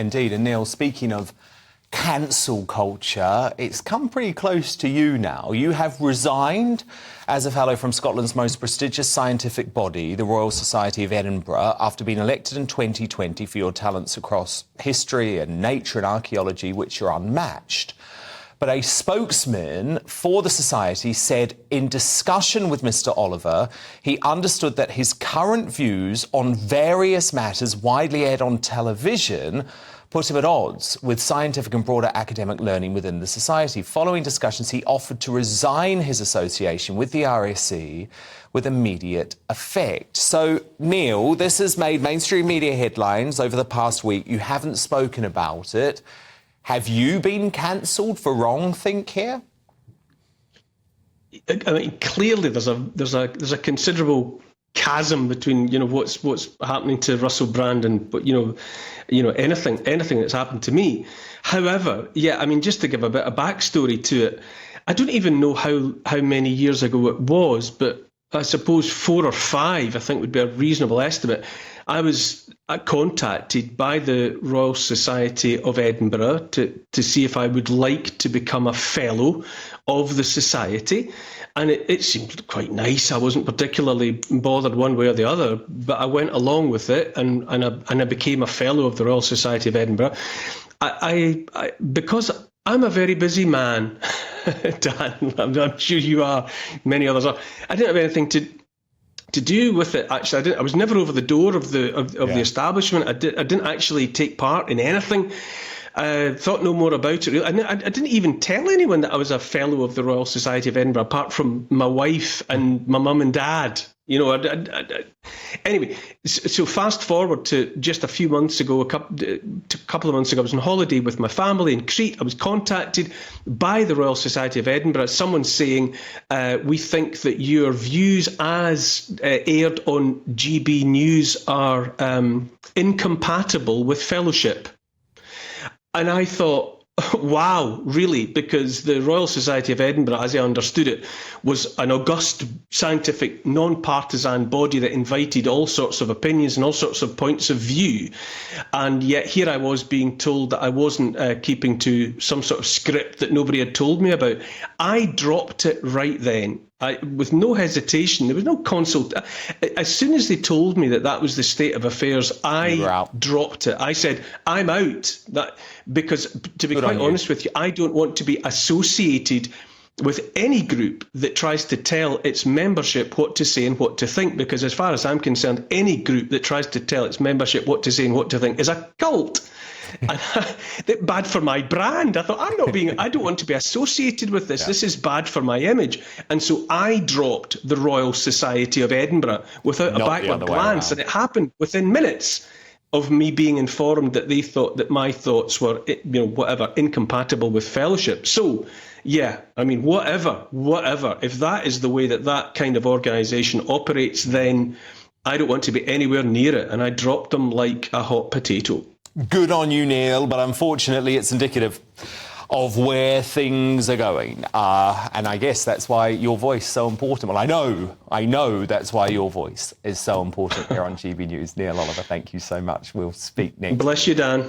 Indeed. And Neil, speaking of cancel culture, it's come pretty close to you now. You have resigned as a fellow from Scotland's most prestigious scientific body, the Royal Society of Edinburgh, after being elected in 2020 for your talents across history and nature and archaeology, which are unmatched. But a spokesman for the Society said in discussion with Mr. Oliver, he understood that his current views on various matters widely aired on television put him at odds with scientific and broader academic learning within the Society. Following discussions, he offered to resign his association with the RSE with immediate effect. So, Neil, this has made mainstream media headlines over the past week. You haven't spoken about it. Have you been cancelled for wrongthink here? I mean, clearly there's a considerable chasm between what's happening to Russell Brand and anything that's happened to me. However, I mean, just to give a bit of backstory to it, I don't even know how many years ago it was, but I suppose 4 or 5, I think, would be a reasonable estimate. I was contacted by the Royal Society of Edinburgh to see if I would like to become a fellow of the Society. And it seemed quite nice. I wasn't particularly bothered one way or the other, but I went along with it and I became a fellow of the Royal Society of Edinburgh. Because I'm a very busy man, Dan, I'm sure you are, many others are. I didn't have anything to do with it. Actually, I was never over the door of the establishment. I didn't actually take part in anything. Thought no more about it. I didn't even tell anyone that I was a fellow of the Royal Society of Edinburgh, apart from my wife and my mum and dad. Anyway, so fast forward to just a few months ago, a couple of months ago, I was on holiday with my family in Crete. I was contacted by the Royal Society of Edinburgh, someone saying, we think that your views as aired on GBNews are incompatible with fellowship. And I thought, wow, really? Because the Royal Society of Edinburgh, as I understood it, was an august scientific non-partisan body that invited all sorts of opinions and all sorts of points of view. And yet here I was being told that I wasn't keeping to some sort of script that nobody had told me about. I dropped it right then. With no hesitation, there was no consult. As soon as they told me that was the state of affairs, I dropped it. I said, I'm out. Because to be quite honest with you, I don't want to be associated with any group that tries to tell its membership what to say and what to think. Because as far as I'm concerned, any group that tries to tell its membership what to say and what to think is a cult. And bad for my brand. I thought, I don't want to be associated with this. This is bad for my image. And so I dropped the Royal Society of Edinburgh without a backward glance. And it happened within minutes of me being informed that they thought that my thoughts were, incompatible with fellowship. So, I mean, whatever. If that is the way that kind of organisation operates, then I don't want to be anywhere near it. And I dropped them like a hot potato. Good on you, Neil, but unfortunately it's indicative of where things are going. And I guess that's why your voice is so important. Well, I know that's why your voice is so important here on GB News. Neil Oliver, thank you so much. We'll speak next. Bless you, Dan.